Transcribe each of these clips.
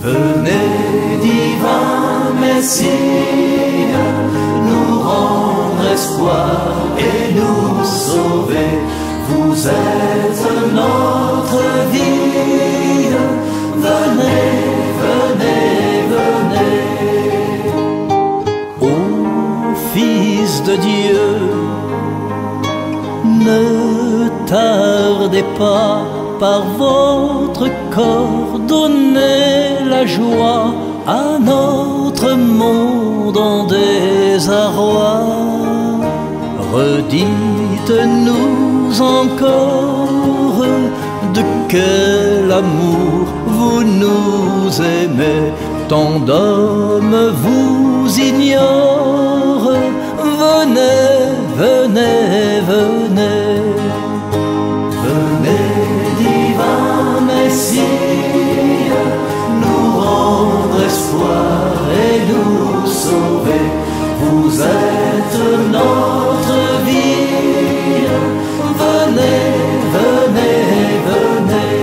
Venez, divin Messie, nous rendre espoir et nous sauver. Vous êtes notre vie. Venez, venez, venez. Ô Fils de Dieu, ne tardez pas par votre corps, donnez la joie à notre monde en désarroi. Redites-nous encore de quel amour vous nous aimez, tant d'hommes vous ignorent. Venez, venez, venez. Venez, divin Messie, nous rendre espoir et nous sauver. Vous êtes notre vie. Venez, venez, venez.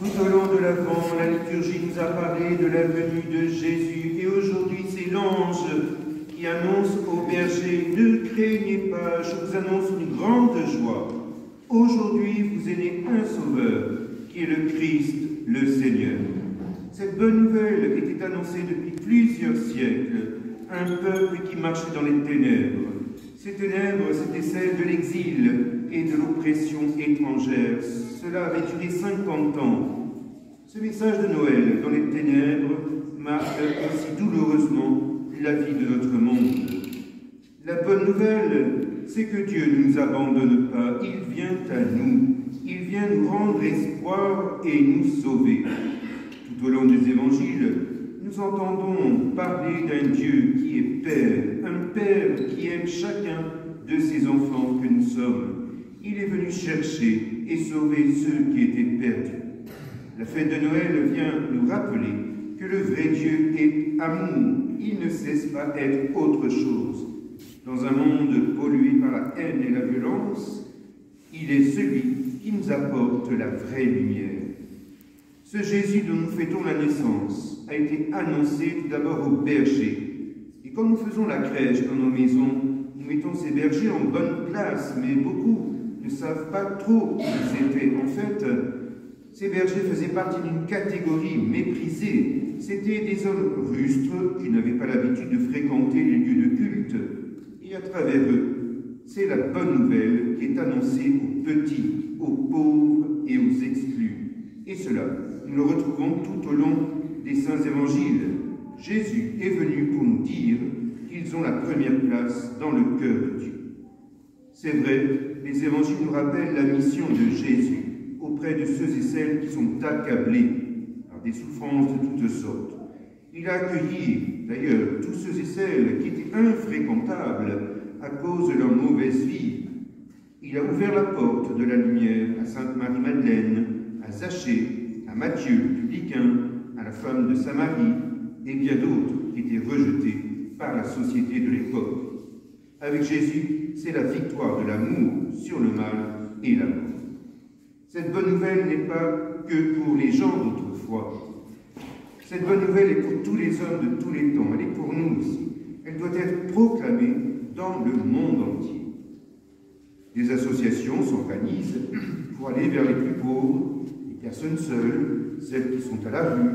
Tout au long de l'Avent, la liturgie nous a parlé de la venue de Jésus. Et aujourd'hui, c'est l'ange qui annonce aux bergers: ne craignez pas, je vous annonce une grande joie. Aujourd'hui, vous est né un sauveur, qui est le Christ, le Seigneur. Cette bonne nouvelle était annoncée depuis plusieurs siècles. Un peuple qui marchait dans les ténèbres. Ces ténèbres, c'était celles de l'exil et de l'oppression étrangère. Cela avait duré 50 ans. Ce message de Noël dans les ténèbres marque aussi douloureusement la vie de notre monde. La bonne nouvelle, c'est que Dieu ne nous abandonne pas. Il vient à nous. Il vient nous rendre espoir et nous sauver. Tout au long des évangiles, nous entendons parler d'un Dieu qui est Père, un Père qui aime chacun de ses enfants que nous sommes. Il est venu chercher et sauver ceux qui étaient perdus. La fête de Noël vient nous rappeler que le vrai Dieu est amour. Il ne cesse pas d'être autre chose. Dans un monde pollué par la haine et la violence, il est celui qui nous apporte la vraie lumière. Ce Jésus dont nous fêtons la naissance a été annoncé tout d'abord aux bergers. Et quand nous faisons la crèche dans nos maisons, nous mettons ces bergers en bonne place, mais beaucoup ne savent pas trop qui ils étaient. En fait, ces bergers faisaient partie d'une catégorie méprisée. C'étaient des hommes rustres qui n'avaient pas l'habitude de fréquenter les lieux de culte. Et à travers eux, c'est la bonne nouvelle qui est annoncée aux petits, aux pauvres et aux exclus. Et cela, nous le retrouvons tout au long des saints évangiles. Jésus est venu pour nous dire qu'ils ont la première place dans le cœur de Dieu. C'est vrai, les évangiles nous rappellent la mission de Jésus auprès de ceux et celles qui sont accablés par des souffrances de toutes sortes. Il a accueilli, d'ailleurs, tous ceux et celles qui étaient infréquentables à cause de leur mauvaise vie. Il a ouvert la porte de la lumière à Sainte Marie-Madeleine, à Zachée, à Matthieu, le publicain, à la femme de Samarie, et bien d'autres qui étaient rejetés par la société de l'époque. Avec Jésus, c'est la victoire de l'amour sur le mal et la mort. Cette bonne nouvelle n'est pas que pour les gens d'autrefois. Cette bonne nouvelle est pour tous les hommes de tous les temps. Elle est pour nous aussi. Elle doit être proclamée dans le monde entier. Des associations s'organisent pour aller vers les plus pauvres, les personnes seules, celles qui sont à la rue,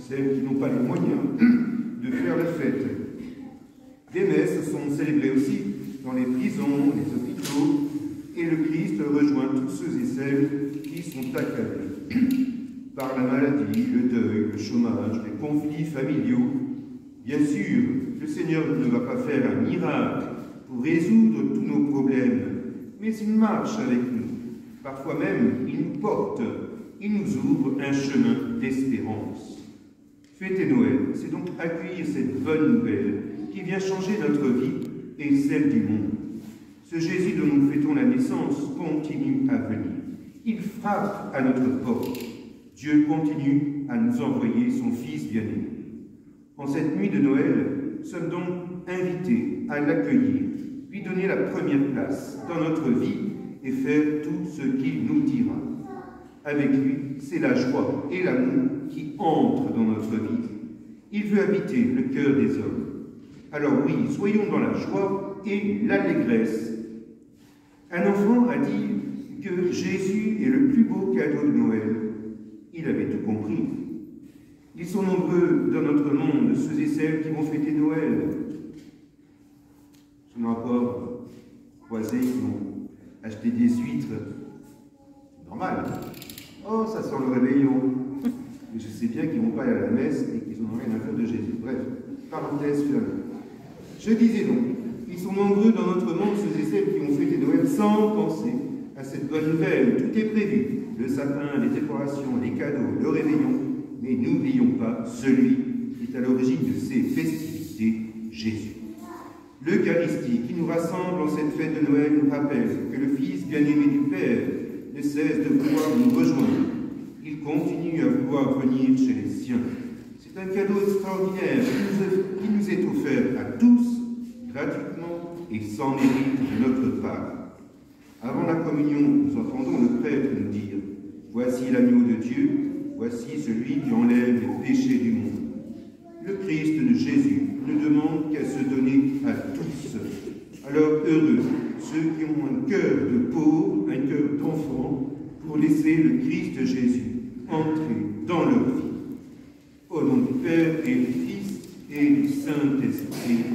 celles qui n'ont pas les moyens de faire la fête. Des messes sont célébrées aussi dans les prisons, les hôpitaux, et le Christ rejoint tous ceux et celles qui sont accablés par la maladie, le deuil, le chômage, les conflits familiaux. Bien sûr, le Seigneur ne va pas faire un miracle pour résoudre tous nos problèmes, mais il marche avec nous. Parfois même, il nous porte, il nous ouvre un chemin d'espérance. Fêter Noël, c'est donc accueillir cette bonne nouvelle qui vient changer notre vie et celle du monde. Ce Jésus dont nous fêtons la naissance continue à venir. Il frappe à notre porte. Dieu continue à nous envoyer son Fils bien-aimé. En cette nuit de Noël, nous sommes donc invités à l'accueillir, lui donner la première place dans notre vie et faire tout ce qu'il nous dira. Avec lui, c'est la joie et l'amour qui entrent dans notre vie. Il veut habiter le cœur des hommes. Alors oui, soyons dans la joie et l'allégresse. Un enfant a dit que Jésus est le plus beau cadeau de Noël. Il avait tout compris. Ils sont nombreux dans notre monde, ceux et celles qui vont fêter Noël. Je n'ai encore croisé qui ont acheté des huîtres. Normal. Oh, ça sent le réveillon. Mais je sais bien qu'ils ne vont pas aller à la messe et qu'ils n'ont rien à faire de Jésus. Bref, parenthèse fermée. Je disais donc, ils sont nombreux dans notre monde, ceux et celles qui ont fêté Noël sans penser à cette bonne nouvelle. Tout est prévu. Le sapin, les décorations, les cadeaux, le réveillon. Mais n'oublions pas celui qui est à l'origine de ces festivités, Jésus. L'Eucharistie qui nous rassemble en cette fête de Noël nous rappelle que le Fils bien-aimé du Père ne cesse de vouloir nous rejoindre. Il continue à vouloir venir chez les siens. C'est un cadeau extraordinaire qui nous est offert à tous, gratuitement et sans mérite de notre part. Avant la communion, nous entendons le prêtre nous dire « Voici l'agneau de Dieu, voici celui qui enlève les péchés du monde. » Le Christ de Jésus ne demande qu'à se donner à tous. Alors heureux ceux qui ont un cœur de pauvre, un cœur d'enfant, pour laisser le Christ Jésus entrer dans leur vie. Au nom du Père et du Fils et du Saint-Esprit.